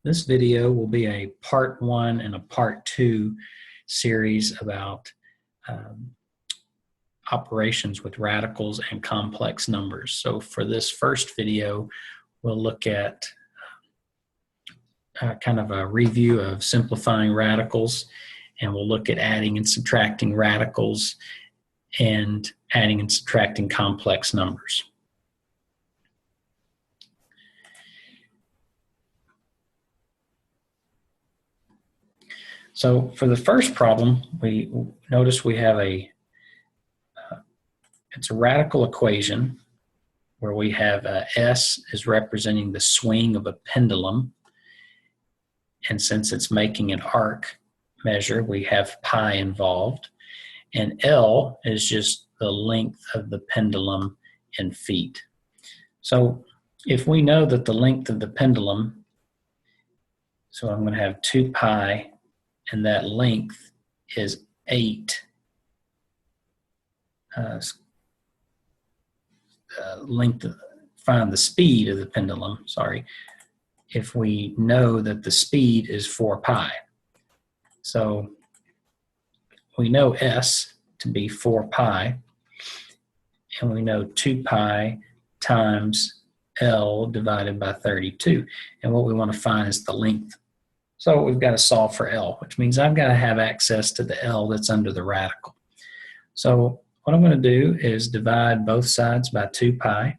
This video will be a part 1 and a part 2 series about operations with radicals and complex numbers. So for this first video, we'll look at kind of a review of simplifying radicals, and we'll look at adding and subtracting radicals and adding and subtracting complex numbers. So for the first problem, we notice we have it's a radical equation where we have S is representing the swing of a pendulum, and since it's making an arc measure, we have pi involved, and L is just the length of the pendulum in feet. So if we know that the length of the pendulum, so I'm going to have 2 pi, and that length is 8 find the speed of the pendulum, if we know that the speed is 4 pi. So we know S to be 4 pi, and we know 2 pi times L divided by 32. And what we want to find is the length. So we've got to solve for L, which means I've got to have access to the L that's under the radical. So what I'm going to do is divide both sides by 2 pi.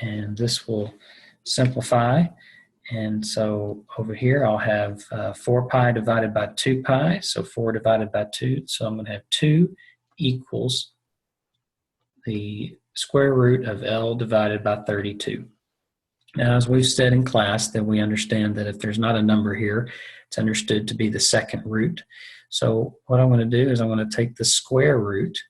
And this will simplify. And so over here I'll have 4 pi divided by 2 pi. So 4 divided by 2. So I'm going to have 2 equals the square root of L divided by 32. Now, as we've said in class, that we understand that if there's not a number here, it's understood to be the second root. So what I'm going to do is I'm going to take the square root,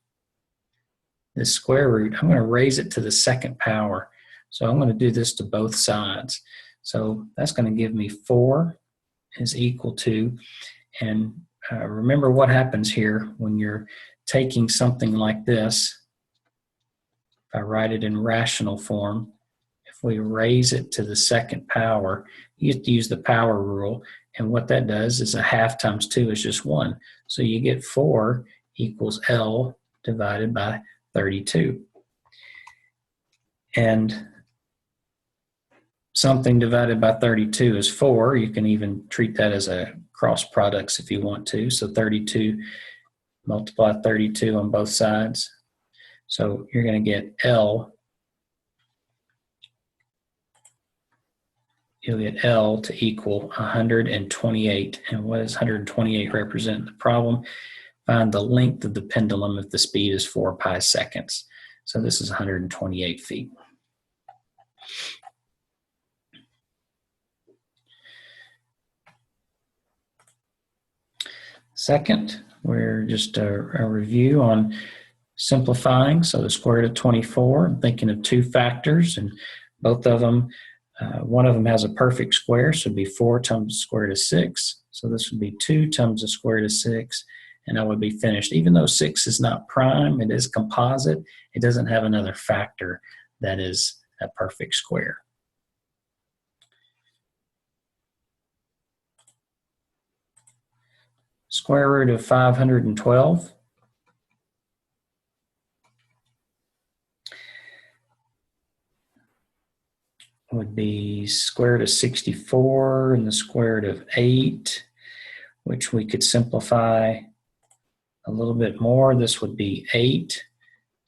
I'm going to raise it to the second power. So I'm going to do this to both sides. So that's going to give me 4 is equal to, and remember what happens here when you're taking something like this. If I write it in rational form, if we raise it to the second power, you have to use the power rule, and what that does is a half times 2 is just 1. So you get 4 equals L divided by 32. And something divided by 32 is 4. You can even treat that as a cross products if you want to. So 32, multiply 32 on both sides. So you're going to get L. You'll get L to equal 128. And what does 128 represent in the problem? Find the length of the pendulum if the speed is 4 pi seconds. So this is 128 feet. Second, we're just a review on simplifying. So the square root of 24, I'm thinking of 2 factors, and both of them, one of them has a perfect square, so it'd be 4 times the square root of 6. So this would be 2 times the square root of 6, and I would be finished. Even though 6 is not prime, it is composite, it doesn't have another factor that is a perfect square. Square root of 512. Would be square root of 64 and the square root of 8, which we could simplify a little bit more. This would be 8,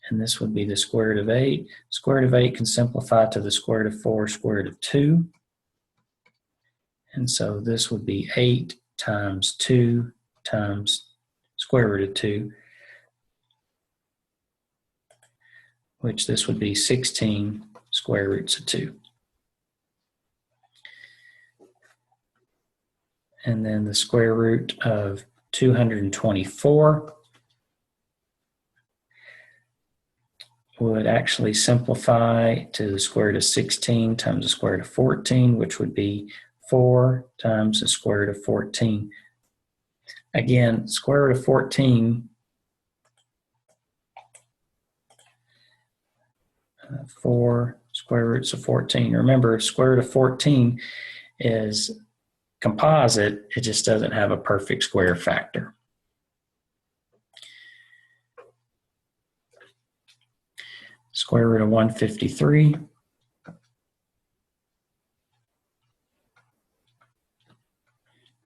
and this would be the square root of 8. Square root of 8 can simplify to the square root of 4, square root of 2. And so this would be 8 times 2 times square root of 2, which this would be 16 square roots of 2. And then the square root of 224 would actually simplify to the square root of 16 times the square root of 14, which would be 4 times the square root of 14. Again, square root of 14, 4 Square roots of 14. Remember, square root of 14 is composite. It just doesn't have a perfect square factor. Square root of 153.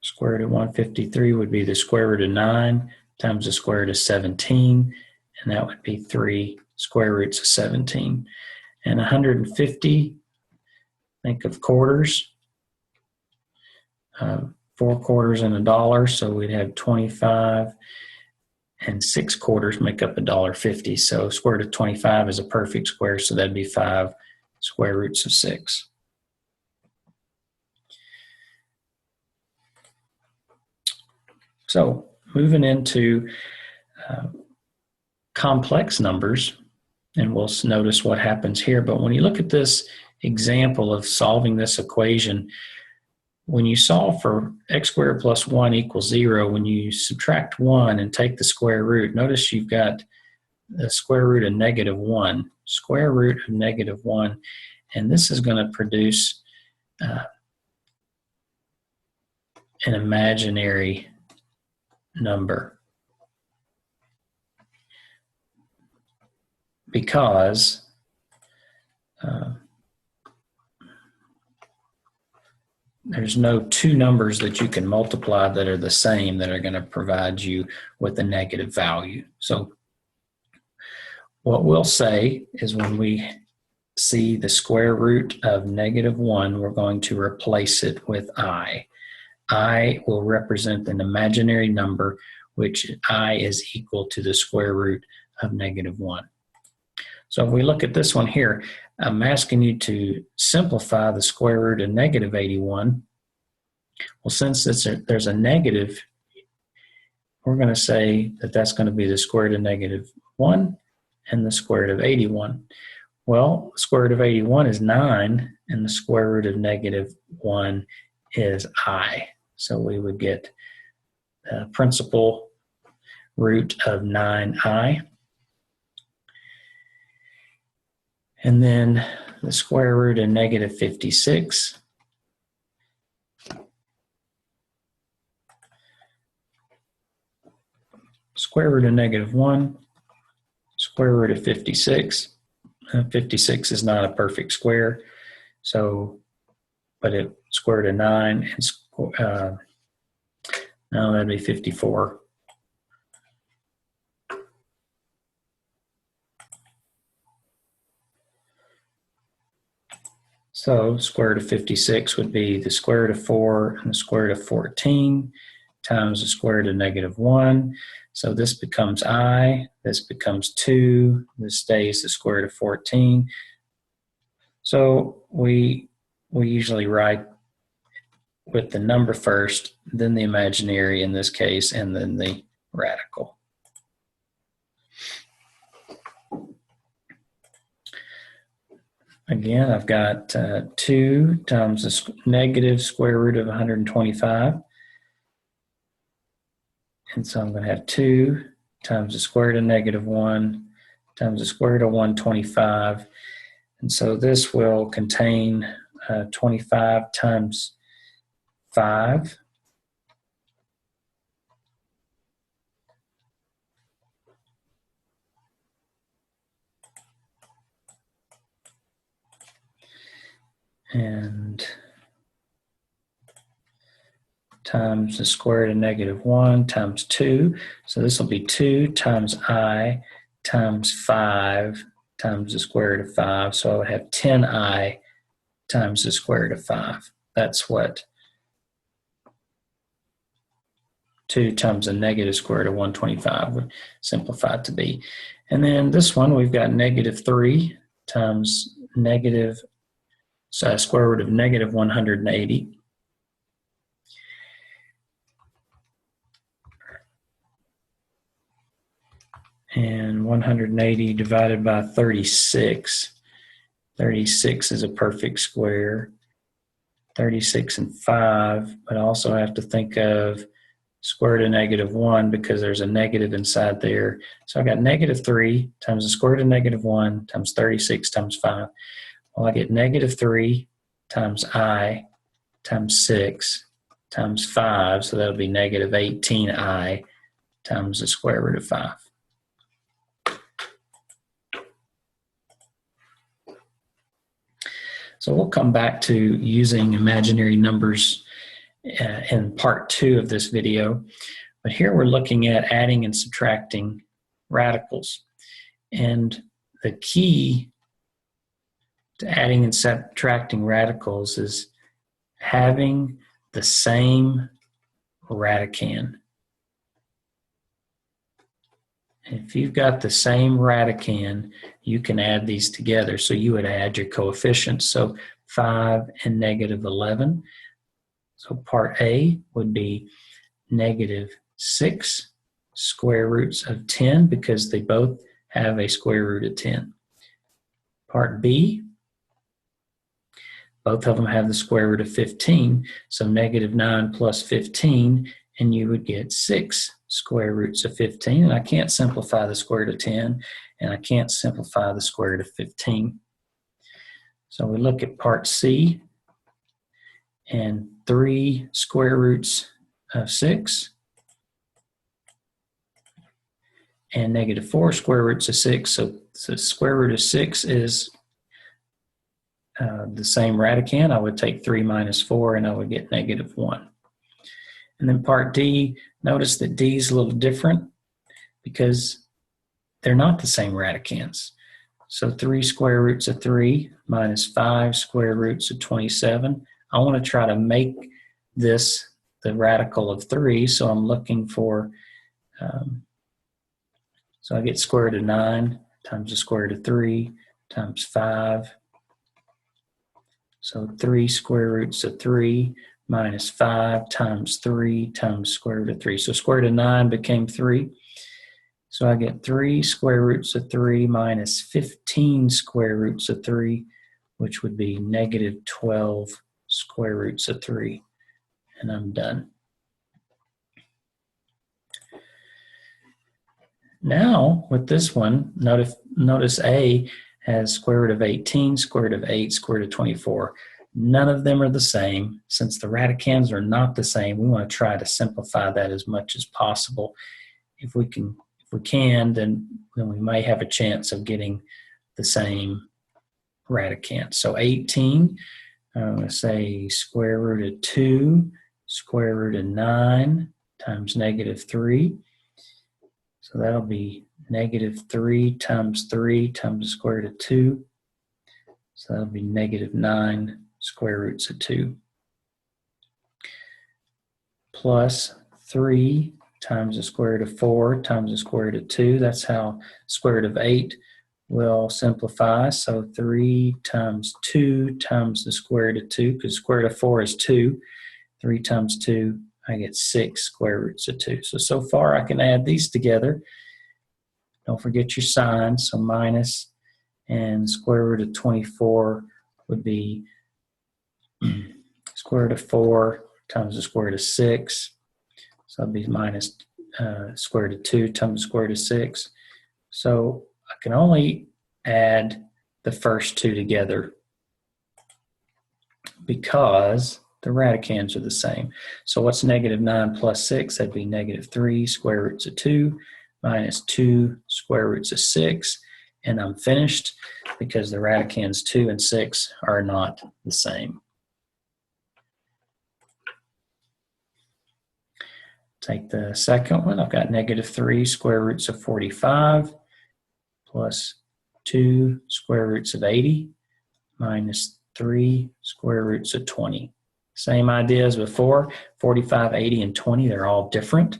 Square root of 153 would be the square root of 9 times the square root of 17, and that would be 3 square roots of 17. And 150, think of quarters. 4 quarters and $1, so we'd have 25, and 6 quarters make up $1.50. So square root of 25 is a perfect square, so that'd be 5 square roots of 6. So moving into complex numbers, and we'll notice what happens here. But when you look at this example of solving this equation, when you solve for x squared plus 1 equals 0, when you subtract 1 and take the square root, notice you've got the square root of negative 1, square root of negative 1, and this is going to produce an imaginary number, because there's no two numbers that you can multiply that are the same that are going to provide you with a negative value. So what we'll say is when we see the square root of negative 1, we're going to replace it with I. I will represent an imaginary number, which I is equal to the square root of negative 1. So if we look at this one here, I'm asking you to simplify the square root of negative 81. Well, since there's a negative, we're going to say that that's going to be the square root of negative 1 and the square root of 81. Well, the square root of 81 is 9, and the square root of negative 1 is I. So we would get the principal root of 9i. And then the square root of negative 56. Square root of negative 1. Square root of 56. 56 is not a perfect square, so, but it square root of 9, and no, that'd be 54. So square root of 56 would be the square root of 4 and the square root of 14 times the square root of negative 1. So this becomes I, this becomes 2, this stays the square root of 14. So we usually write with the number first, then the imaginary in this case, and then the radical. Again, I've got 2 times the negative square root of 125. And so I'm going to have 2 times the square root of negative 1 times the square root of 125. And so this will contain 25 times 5. And times the square root of negative 1 times 2. So this will be 2 times I times 5 times the square root of 5. So I would have 10I times the square root of 5. That's what 2 times the negative square root of 125 would simplify to be. And then this one, we've got negative 3 times negative square root of negative 180. And 180 divided by 36. 36 is a perfect square. 36 and 5, but also I have to think of square root of negative 1 because there's a negative inside there. So I've got negative 3 times the square root of negative 1 times 36 times 5. Well, I get negative 3 times I times 6 times 5, so that'll be negative 18I times the square root of 5. So we'll come back to using imaginary numbers in part 2 of this video. But here we're looking at adding and subtracting radicals. And the key to adding and subtracting radicals is having the same radicand. If you've got the same radicand, you can add these together. So you would add your coefficients. So 5 and negative 11. So part A would be negative 6 square roots of 10 because they both have a square root of 10. Part B, both of them have the square root of 15. So negative 9 plus 15, and you would get 6 square roots of 15. And I can't simplify the square root of 10, and I can't simplify the square root of 15. So we look at part C, and 3 square roots of 6 and negative 4 square roots of 6. So the square root of 6 is the same radicand. I would take 3 minus 4 and I would get negative 1. And then part D, notice that D is a little different because they're not the same radicands. So 3 square roots of 3 minus 5 square roots of 27. I want to try to make this the radical of 3, so I'm looking for, so I get square root of 9 times the square root of 3 times 5. So 3 square roots of 3 minus 5 times 3 times square root of 3. So square root of 9 became 3. So I get 3 square roots of 3 minus 15 square roots of 3, which would be negative 12 square roots of 3. And I'm done. Now, with this one, notice A has square root of 18, square root of 8, square root of 24. None of them are the same. Since the radicands are not the same, we want to try to simplify that as much as possible. If we can, then we may have a chance of getting the same radicand. So 18, let's say square root of 2, square root of 9 times negative 3. So that'll be negative 3 times the square root of 2. So that'll be negative 9 square roots of 2. Plus 3 times the square root of 4 times the square root of 2. That's how square root of 8 will simplify. So 3 times 2 times the square root of 2, because square root of 4 is 2. 3 times 2, I get 6 square roots of 2. So far I can add these together. Don't forget your sign. So minus and square root of 24 would be square root of 4 times the square root of 6. So that'd be minus square root of 2 times the square root of 6. So I can only add the first two together because the radicands are the same. So what's negative 9 plus 6? That'd be negative 3 square roots of 2 minus 2 square roots of 6. And I'm finished because the radicands 2 and 6 are not the same. Take the second one. I've got negative 3 square roots of 45 plus 2 square roots of 80 minus 3 square roots of 20. Same idea as before, 45, 80, and 20, they're all different.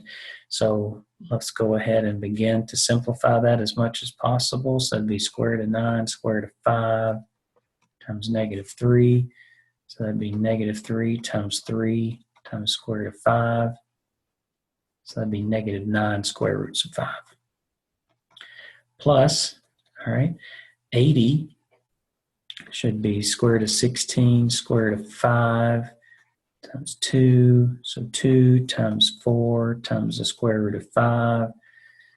So let's go ahead and begin to simplify that as much as possible. So that'd be square root of 9, square root of 5 times negative 3. So that'd be negative 3 times square root of 5. So that'd be negative 9 square roots of 5. Plus, all right, 80 should be square root of 16, square root of 5 times 2. So 2 times 4 times the square root of 5.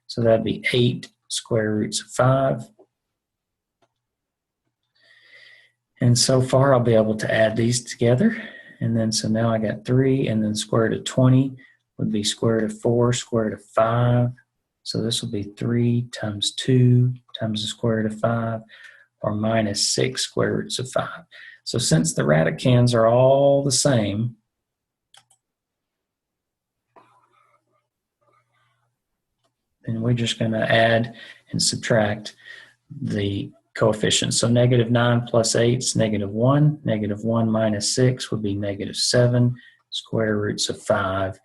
So that'd be 8 square roots of 5. And so far, I'll be able to add these together. And then, so now I got 3, and then square root of 20 would be square root of 4, square root of 5. So this will be 3 times 2 times the square root of 5, or minus 6 square roots of 5. So since the radicands are all the same, then we're just going to add and subtract the coefficients. So negative 9 plus 8 is negative 1. Negative 1 minus 6 would be negative 7 square roots of 5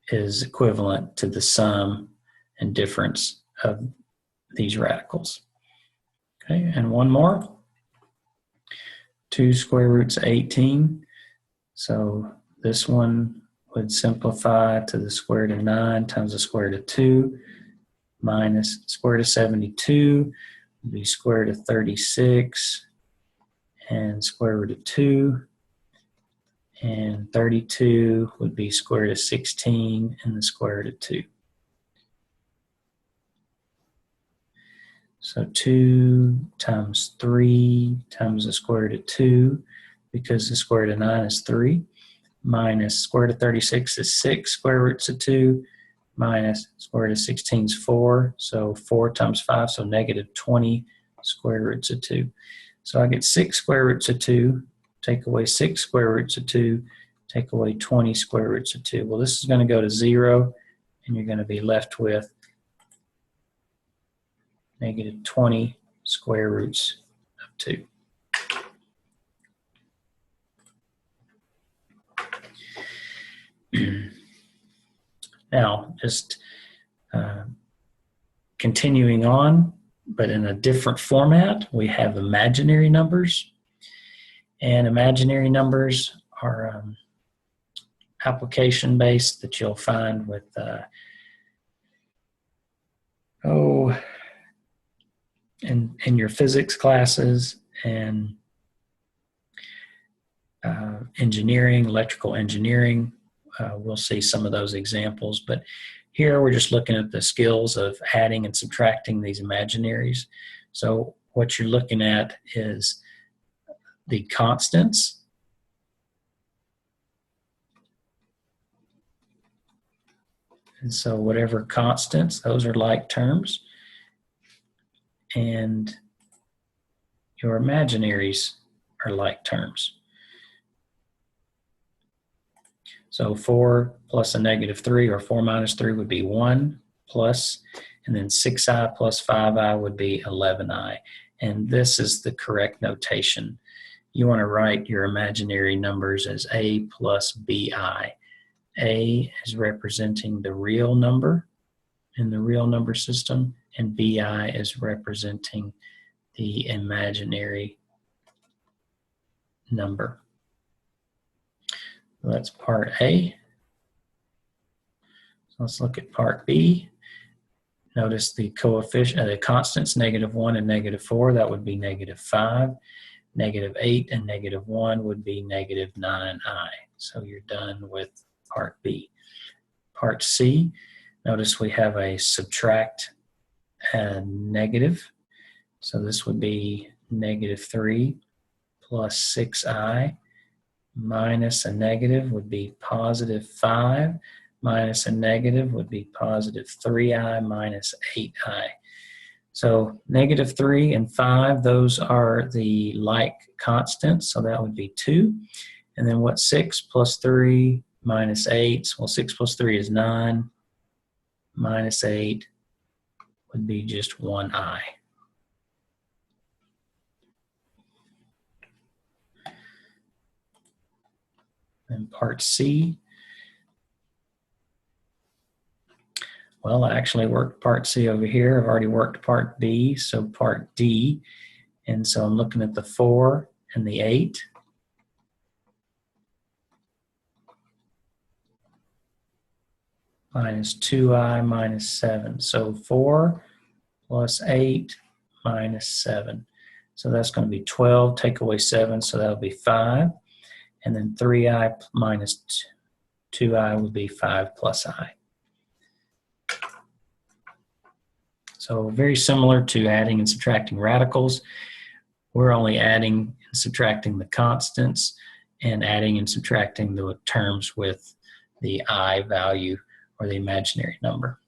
is equivalent to the sum and difference of these radicals. Okay, and one more. 2 square roots of 18. So this one would simplify to the square root of 9 times the square root of 2 minus square root of 72 would be square root of 36 and square root of 2. And 32 would be square root of 16 and the square root of 2. So 2 times 3 times the square root of 2, because the square root of 9 is 3, minus square root of 36 is 6 square roots of 2, minus square root of 16 is 4, so 4 times 5, so negative 20 square roots of 2. So I get 6 square roots of 2, take away 6 square roots of 2, take away 20 square roots of 2. Well, this is going to go to 0, and you're going to be left with negative 20 square roots of 2. Now, just continuing on, but in a different format, we have imaginary numbers. And imaginary numbers are application-based that you'll find with, in your physics classes and engineering, electrical engineering. We'll see some of those examples, but here we're just looking at the skills of adding and subtracting these imaginaries. So what you're looking at is the constants. And so whatever constants, those are like terms. And your imaginaries are like terms. So 4 plus a negative 3, or 4 minus 3 would be 1 plus, and then 6i plus 5i would be 11i. And this is the correct notation. You want to write your imaginary numbers as a plus bi. A is representing the real number in the real number system, and bi is representing the imaginary number. That's part A. So let's look at part B. Notice the coefficient, the constants, negative 1 and negative 4, that would be negative 5. Negative 8 and negative 1 would be negative 9i. So you're done with part B. Part C, notice we have a subtract and negative. So this would be negative 3 plus 6i minus a negative would be positive 5, minus a negative would be positive 3i minus 8i. So negative 3 and 5, those are the like constants, so that would be 2. And then what 6 plus 3 minus 8, well 6 plus 3 is 9, minus 8 would be just 1i. And part C, well, I actually worked part C over here. I've already worked part B, so part D. And so I'm looking at the 4 and the 8. Minus 2i minus 7. So 4 plus 8 minus 7. So that's going to be 12. Take away 7, so that'll be 5. And then 3i minus 2i would be 5 plus I. So very similar to adding and subtracting radicals. We're only adding and subtracting the constants and adding and subtracting the terms with the I value or the imaginary number.